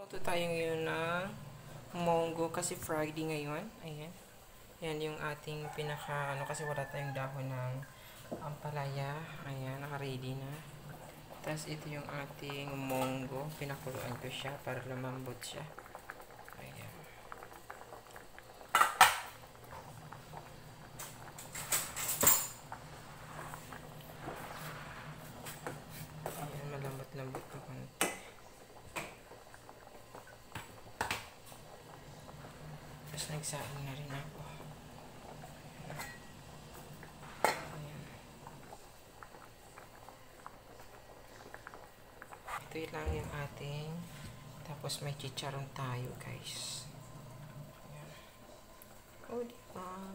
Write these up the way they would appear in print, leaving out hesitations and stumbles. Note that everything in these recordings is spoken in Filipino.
Ito tayo ngayon ng munggo kasi Friday ngayon. Ayan. Yan yung ating pinaka, kasi wala tayong dahon ng ampalaya. Ayan, naka-ready na. Tapos ito yung ating munggo. Pinakuluan ko siya para lumambot siya. Ayan. Ayan, malambot-lambot na konti. Tapos nagsaing na rin ako. Ayan. Ito lang yung ating. Tapos may chicharon tayo, guys. Ayan. Oh, diba?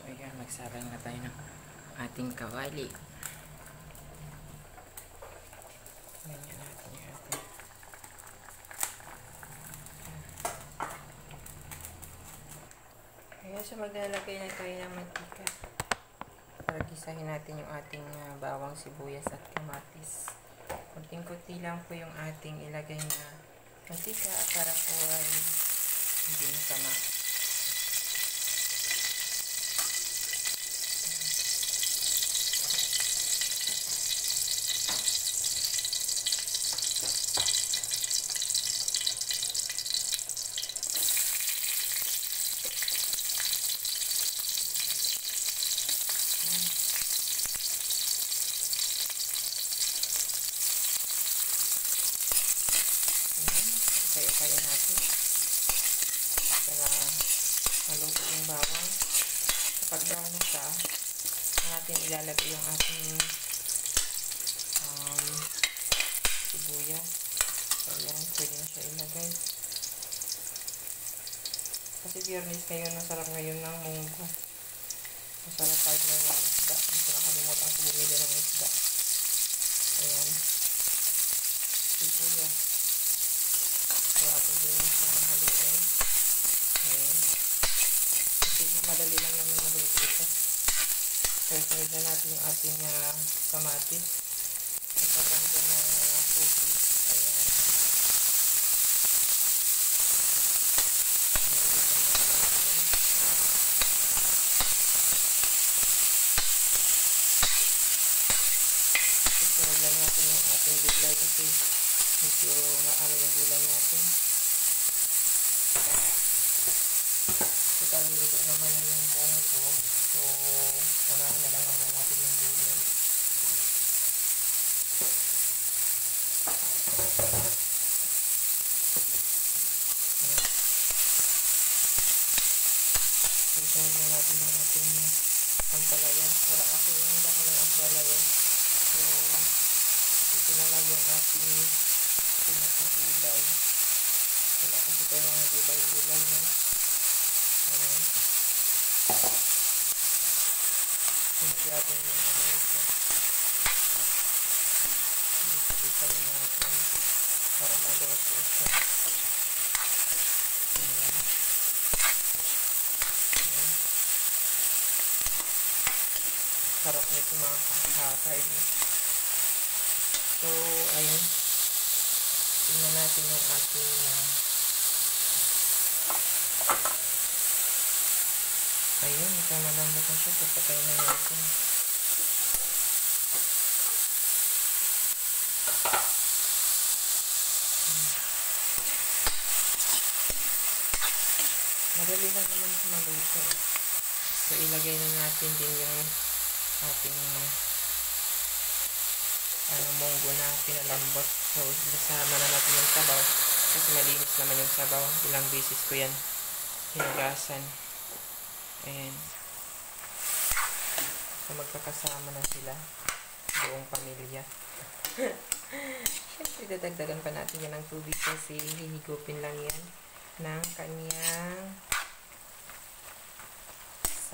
Ayan, magsalang na tayo ng ating kawali. Ganyan natin yung ating. Ayan, so maglalagay na tayo ng mantika. Para gisahin natin yung ating bawang sibuyas at kamatis. Kunting-kunti lang po yung ating ilagay na mantika para po ay hindi masama. Kaya natin para maluto yung bawang. Kapag brown na siya, natin ilalagay yung ating sibuyas. So yan, pwede na siya ilagay. Kasi biyernes ngayon, masarap ngayon ng munggo. Masarap tayo ngayon ng isda. Hindi nakalimutan ko bumili ng isda. Ayan, sibuyas. So, atin din yung haluin. Ayan. Kasi madali lang naman maluto ito. So, sunod na natin yung ating kamatis. Ipaganda ng cookies. Ayan. Sunod na natin yung ating gulay kasi medyo maano yung gulay natin. So, luto naman na yung munggo. So, unahin na lang naman natin yung gulay. So, sunod na natin yung ating ampalaya. Wala ako yung dahon ng ampalaya. So, ito na lang yung ating pinakagulay. Wala kasi tayo mga gulay-gulay no? Ayan. Hindi natin yung ano ito. Displitan natin para maluto siya. Ayan. Ayan. Sarap nito mga kakakain. So, ayun. Tingnan natin yung ating ayun, ito malambot na siya. Papatay na natin. Madali lang naman ito maluto. So, ilagay na natin din yung ating munggo na pinalambot. So, isama na natin yung sabaw. Kasi malinis naman yung sabaw. Ilang beses ko yan hinugasan. Ayan. So, magkakasama na sila. Buong pamilya. Siyempre, dadagdagan pa natin yan ng tubig kasi hihigupin lang yan ng kanyang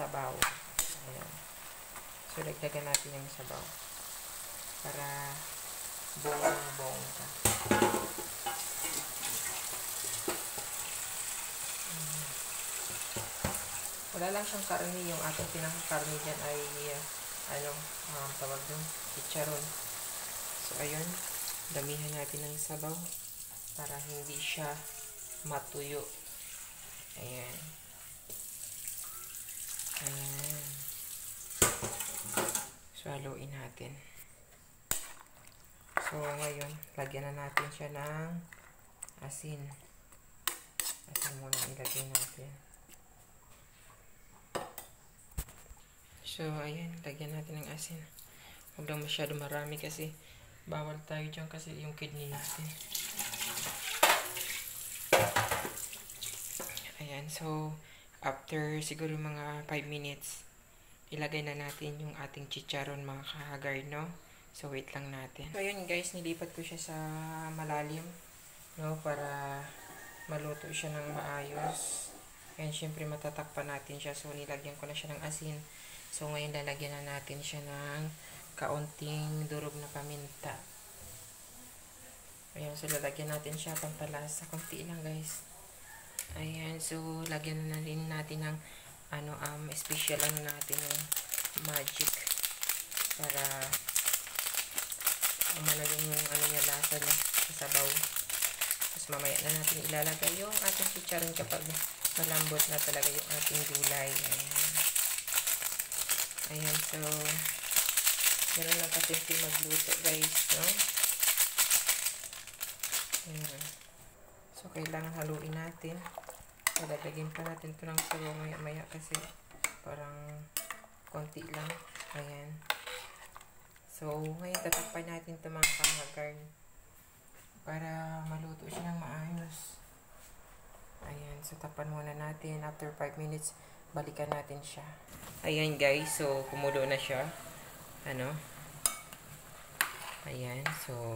sabaw. Ayan. So, dagdagan natin yung sabaw. para bonggang-bongga. Wala lang siyang karne. Yung ating pinakakarne dyan ay tawag yung chicharon. So, ayun. Damihan natin ng sabaw para hindi siya matuyo. Ayan. Ayan. So, haluin natin. So, ngayon, lagyan na natin siya ng asin. Asin muna ilagay natin. So, ayan, lagyan natin ng asin. Huwag lang masyado marami kasi bawal tayo dyan kasi yung kidney natin. Ayan, so, after siguro mga 5 minutes, ilagay na natin yung ating chicharon mga kahagard, no? So, wait lang natin. So, ayun guys, nilipat ko siya sa malalim, no? Para maluto siya ng maayos. And syempre, matatakpan natin siya. So, nilagyan ko na siya ng asin. So, ngayon lalagyan na natin siya ng kaunting durog na paminta. Ayan, so lalagyan natin siya pampalasa. Kunti lang guys. Ayan, so lagyan na rin natin ng special natin yung magic para umano yung niya, lasa niya sa sabaw. Tapos mamaya na natin ilalagay yung ating chicharon kapag malambot na talaga yung ating gulay. Ayan, so ganoon lang kasimple magluto guys, no? Ayan. So, kailangan haluin natin. Lalagyan pa natin ito ng sabaw maya-maya kasi parang konti lang. Ayan. So, ngayon tatakpan natin ito mga kahagard para maluto siya ng maayos. Ayan. So, tapan muna natin. After 5 minutes, balikan natin siya. Ayan guys. So, kumulo na siya. Ayan. So,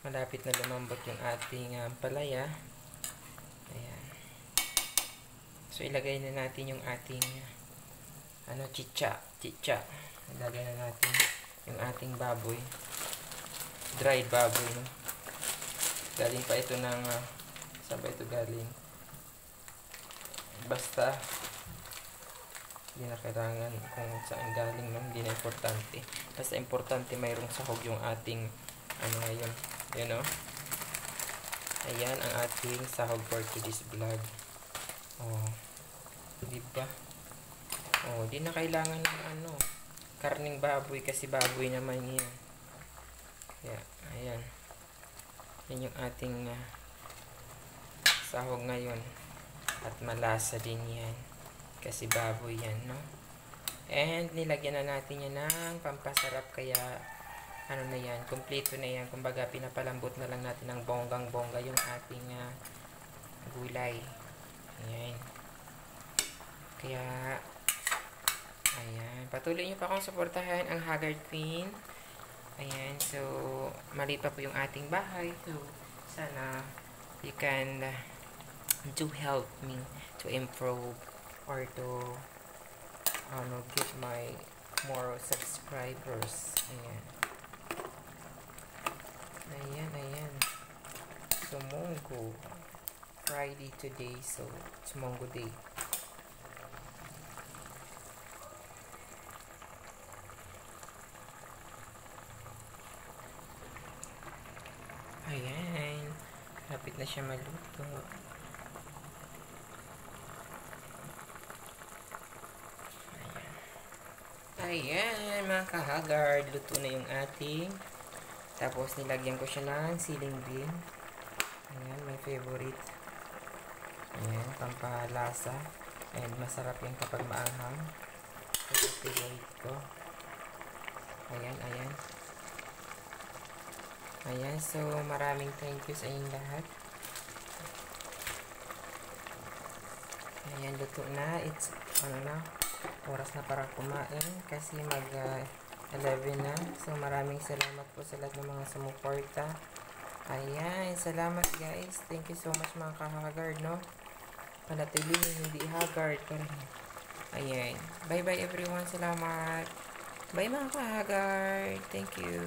malapit na lumambot yung ating palaya. Ayan. So, ilagay na natin yung ating chicha. Ilagay na natin yung ating baboy. Dried baboy, no? Galing pa ito ng saan ba ito galing? Basta hindi na kailangan kung saan galing, no? Hindi na importante. Basta importante mayroong sahog yung ating ngayon. You know? Ayan ang ating sahog for today's vlog. Oh. Diba? Oh, di na kailangan ng karning baboy kasi baboy naman yan. Yeah, ayan. Yan yung ating sahog ngayon. At malasa din yan. Kasi baboy yan, no? And nilagyan na natin yan ng pampasarap kaya na yan, kompleto na yan. Kumbaga, pinapalambot na lang natin ng bonggang-bongga yung ating gulay. Ayan. Kaya, ayan. Patuloy nyo pa akong suportahan ang Haggard Queen. Ayan. So, mali pa po yung ating bahay. So, sana you can do help me to improve or to get my more subscribers. Ayan. Ayan. So, Mongo. Friday today. So, it's Mongo Day. Ayan. Lapit na siya maluto. Ayan, mga kahagard. Luto na yung ating. Tapos, nilagyan ko siya ng siling bean. Ayan, my favorite. Ayan, pampalasa. And masarap yan kapag maanghang. Ito favorite ko. Ayan. Ayan, so maraming thank you sa inyong lahat. Ayan, luto na. It's, oras na para kumain kasi mag 11 na. So, maraming salamat po sa lahat ng mga sumuporta. Ayan, salamat guys. Thank you so much mga kahagard, no? Panatiling hindi haggard. Ayan. Bye-bye everyone. Salamat. Bye mga kahagard. Thank you.